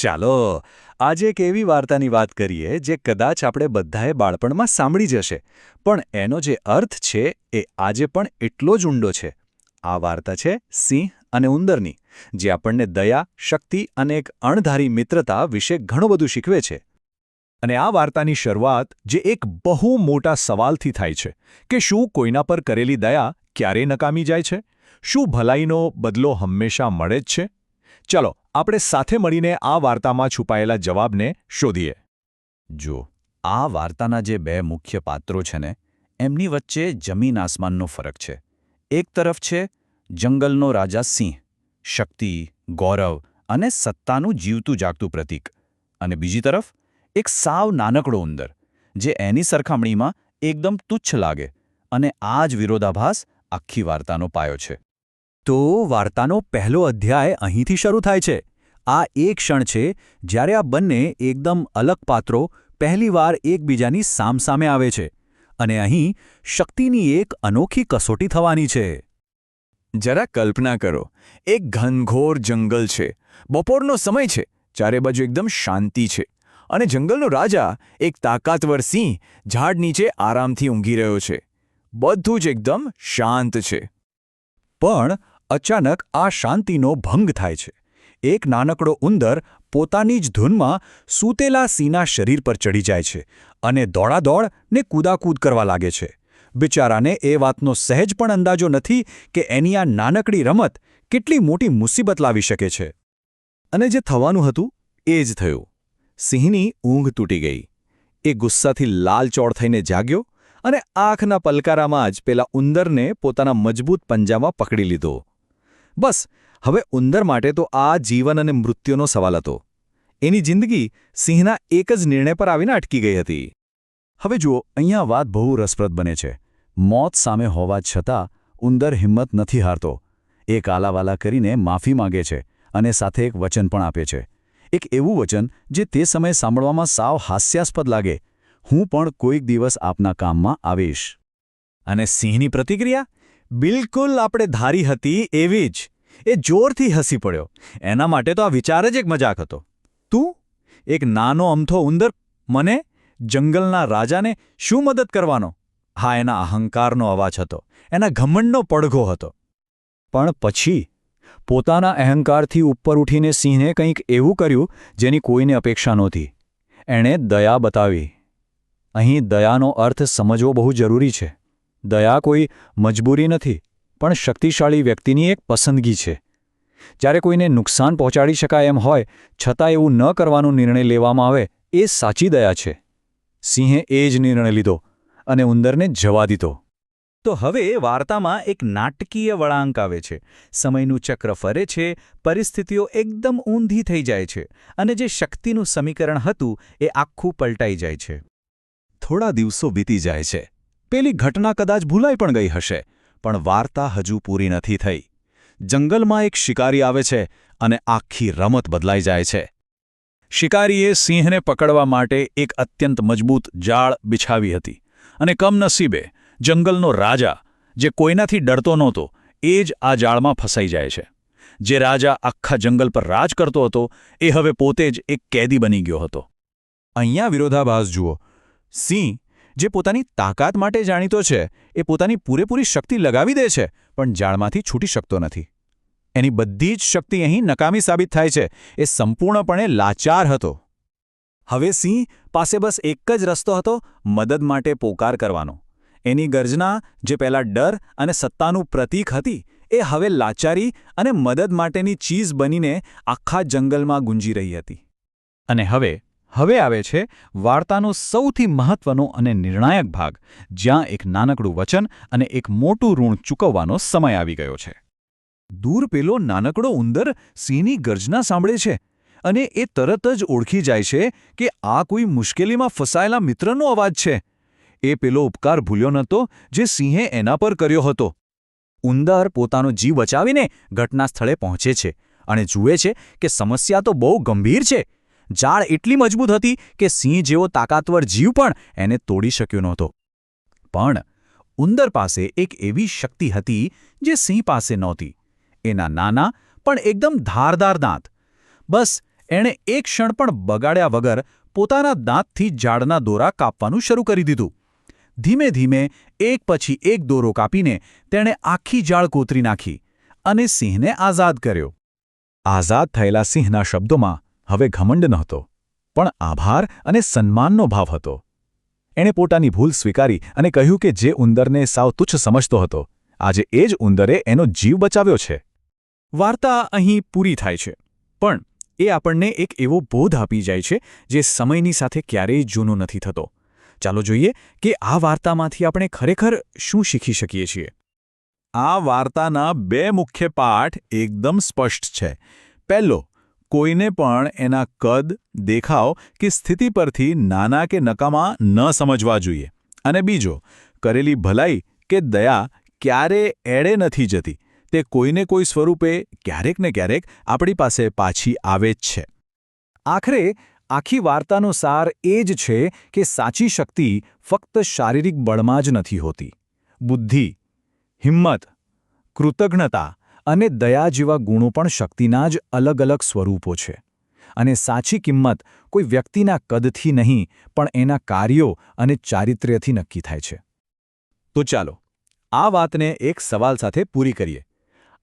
ચાલો આજે એક એવી વાર્તાની વાત કરીએ જે કદાચ આપણે બધાએ બાળપણમાં સાંભળી જ હશે, પણ એનો જે અર્થ છે એ આજે પણ એટલો જ ઊંડો છે. આ વાર્તા છે સિંહ અને ઉંદરની, જે આપણને દયા, શક્તિ અને એક અણધારી મિત્રતા વિશે ઘણું બધું શીખવે છે. અને આ વાર્તાની શરૂઆત જે એક બહુ મોટા સવાલથી થાય છે કે શું કોઈના પર કરેલી દયા ક્યારેય નકામી જાય છે? શું ભલાઈનો બદલો હંમેશા મળે જ છે? ચાલો આપણે સાથે મળીને આ વાર્તામાં છુપાયેલા જવાબને શોધીએ. જો આ વાર્તાના જે બે મુખ્ય પાત્રો છે ને, એમની વચ્ચે જમીન આસમાનનો ફરક છે. એક તરફ છે જંગલનો રાજા સિંહ, શક્તિ, ગૌરવ અને સત્તાનું જીવતું જાગતું પ્રતીક, અને બીજી તરફ એક સાવ નાનકડો ઉંદર, જે એની સરખામણીમાં એકદમ તુચ્છ લાગે, અને આ જ વિરોધાભાસ આખી વાર્તાનો પાયો છે. તો વાર્તાનો પહેલો અધ્યાય અહીંથી શરૂ થાય છે. આ એ ક્ષણ છે જ્યારે આ બંને એકદમ અલગ પાત્રો પહેલીવાર એકબીજાની સામસામે આવે છે, અને અહીં શક્તિની એક અનોખી કસોટી થવાની છે. જરા કલ્પના કરો, એક ઘનઘોર જંગલ છે, બપોરનો સમય છે, ચારે બાજુ એકદમ શાંતિ છે, અને જંગલનો રાજા એક તાકાતવર સિંહ ઝાડ નીચે આરામથી ઊંઘી રહ્યો છે. બધું જ એકદમ શાંત છે. પણ અચાનક આ શાંતિનો ભંગ થાય છે. એક નાનકડો ઉંદર પોતાની જ ધૂનમાં સૂતેલા સિંહના શરીર પર ચડી જાય છે અને દોડાદોડ ને કૂદાકૂદ કરવા લાગે છે. બિચારાને એ વાતનો સહેજ પણ અંદાજો નથી કે એની આ નાનકડી રમત કેટલી મોટી મુસીબત લાવી શકે છે. અને જે થવાનું હતું એ જ થયું. સિંહની ઊંઘ તૂટી ગઈ. એ ગુસ્સાથી લાલચોળ થઈને જાગ્યો અને આંખના પલકારામાં જ પેલા ઉંદરને પોતાના મજબૂત પંજામાં પકડી લીધો. બસ હવે ઉંદર માટે તો આ જીવન અને મૃત્યુનો સવાલ હતો. એની જિંદગી સિંહના એક જ નિર્ણય પર આવીને અટકી ગઈ હતી. હવે જુઓ, અહીંયા વાત બહુ રસપ્રદ બને છે. મોત સામે હોવા છતાં ઉંદર હિંમત નથી હારતો. એ કાલાવાલા કરીને માફી માંગે છે અને સાથે એક વચન પણ આપે છે. એક એવું વચન જે તે સમયે સાંભળવામાં સાવ હાસ્યાસ્પદ લાગે: હું પણ કોઈક દિવસ આપના કામમાં આવીશ. અને સિંહની પ્રતિક્રિયા બિલકુલ આપણે ધારી હતી એવી જ. એ જોરથી હસી પડ્યો. એના માટે તો આ વિચાર જ એક મજાક હતો. તું, એક નાનો અમથો ઉંદર, મને, જંગલના રાજાને શું મદદ કરવાનો? હા, એના અહંકારનો અવાજ હતો, એના ઘમંડનો પડઘો હતો. પણ પછી પોતાના અહંકારથી ઉપર ઉઠીને સિંહે કંઈક એવું કર્યું જેની કોઈને અપેક્ષા નહોતી. એણે દયા બતાવી. અહીં દયાનો અર્થ સમજવો બહુ જરૂરી છે. દયા કોઈ મજબૂરી નથી, પણ શક્તિશાળી વ્યક્તિની એક પસંદગી છે. જ્યારે કોઈને નુકસાન પહોંચાડી શકાય એમ હોય છતાં એવું ન કરવાનો નિર્ણય લેવામાં આવે, એ સાચી દયા છે. સિંહે એ જ નિર્ણય લીધો અને ઉંદરને જવા દીધો. તો હવે વાર્તામાં એક નાટકીય વળાંક આવે છે. સમયનું ચક્ર ફરે છે, પરિસ્થિતિઓ એકદમ ઊંધી થઈ જાય છે, અને જે શક્તિનું સમીકરણ હતું એ આખું પલટાઈ જાય છે. થોડા દિવસો વીતી જાય છે. પેલી ઘટના કદાચ ભૂલાઈ પણ ગઈ હશે, પણ વાર્તા હજુ પૂરી નથી થઈ. જંગલમાં એક શિકારી આવે છે અને આખી રમત બદલાઈ જાય છે. શિકારીએ સિંહને પકડવા માટે એક અત્યંત મજબૂત જાળ બિછાવી હતી, અને કમનસીબે જંગલનો રાજા, જે કોઈનાથી ડરતો નહોતો, એ જ આ જાળમાં ફસાઈ જાય છે. જે રાજા આખા જંગલ પર રાજ કરતો હતો, એ હવે પોતે જ એક કેદી બની ગયો હતો. અહીંયા વિરોધાભાસ જુઓ. સિંહ, જે પોતાની તાકાત માટે જાણીતો છે, એ પોતાની પૂરેપૂરી શક્તિ લગાવી દે છે, પણ જાળમાંથી છૂટી શકતો નથી. એની બધી જ શક્તિ અહીં નકામી સાબિત થાય છે. એ સંપૂર્ણપણે લાચાર હતો. હવે સિંહ પાસે બસ એક જ રસ્તો હતો: મદદ માટે પોકાર કરવાનો. એની ગર્જના, જે પહેલાં ડર અને સત્તાનું પ્રતીક હતી, એ હવે લાચારી અને મદદ માટેની ચીઝ બનીને આખા જંગલમાં ગુંજી રહી હતી. અને હવે આવે છે વાર્તાનો સૌથી મહત્વનો અને નિર્ણાયક ભાગ, જ્યાં એક નાનકડું વચન અને એક મોટું ઋણ ચૂકવવાનો સમય આવી ગયો છે. દૂર પેલો નાનકડો ઉંદર સિંહની ગર્જના સાંભળે છે, અને એ તરત જ ઓળખી જાય છે કે આ કોઈ મુશ્કેલીમાં ફસાયેલા મિત્રનો અવાજ છે. એ પેલો ઉપકાર ભૂલ્યો નહોતો જે સિંહે એના પર કર્યો હતો. ઉંદર પોતાનો જીવ બચાવીને ઘટના સ્થળે પહોંચે છે અને જુએ છે કે સમસ્યા તો બહુ ગંભીર છે. જાળ એટલી મજબૂત હતી કે સિંહ જેવો તાકાતવર જીવ પણ એને તોડી શક્યો નહોતો. પણ ઉંદર પાસે એક એવી શક્તિ હતી જે સિંહ પાસે નહોતી. એના નાના પણ એકદમ ધારદાર દાંત. બસ એણે એક ક્ષણ પણ બગાડ્યા વગર પોતાના દાંતથી ઝાડના દોરા કાપવાનું શરૂ કરી દીધું. ધીમે ધીમે એક પછી એક દોરો કાપીને તેણે આખી ઝાડ કોતરી નાખી અને સિંહને આઝાદ કર્યો. આઝાદ થયેલા સિંહના શબ્દોમાં હવે ઘમંડ નહોતો, પણ આભાર અને સન્માનનો ભાવ હતો. એણે પોતાની ભૂલ સ્વીકારી અને કહ્યું કે જે ઉંદરને સાવ તુચ્છ સમજતો હતો, આજે એ જ ઉંદરે એનો જીવ બચાવ્યો છે. વાર્તા અહીં પૂરી થાય છે, પણ એ આપણને એક એવો બોધ આપી જાય છે જે સમયની સાથે ક્યારેય જૂનો નથી થતો. ચાલો જોઈએ કે આ વાર્તામાંથી આપણે ખરેખર શું શીખી શકીએ છીએ. આ વાર્તાના 2 મુખ્ય પાઠ એકદમ સ્પષ્ટ છે. પહેલો, કોઈને પણ એના કદ, દેખાવ કે સ્થિતિ પરથી નાના કે નકામા ન સમજવા જોઈએ. અને બીજો, કરેલી ભલાઈ કે દયા ક્યારે એળે નથી જતી. તે કોઈને કોઈ સ્વરૂપે ક્યારેક ને ક્યારેક આપણી પાસે પાછી આવે જ છે. આખરે આખી વાર્તાનો સાર એ જ છે કે સાચી શક્તિ ફક્ત શારીરિક બળમાં જ નથી હોતી. બુદ્ધિ, હિંમત, કૃતજ્ઞતા અને દયા જેવા ગુણો પણ શક્તિના જ અલગ અલગ સ્વરૂપો છે. અને સાચી કિંમત કોઈ વ્યક્તિના કદથી નહીં, પણ એના કાર્યો અને ચારિત્ર્યથી નક્કી થાય છે. તો ચાલો આ વાતને એક સવાલ સાથે પૂરી કરીએ.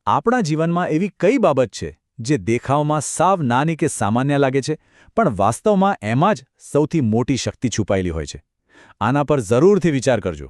આપણા જીવનમાં એવી કઈ બાબત છે જે દેખાવમાં સાવ નાની કે સામાન્ય લાગે છે, પણ વાસ્તવમાં એમાં જ સૌથી મોટી શક્તિ છુપાયેલી હોય છે? આના પર જરૂરથી વિચાર કરજો.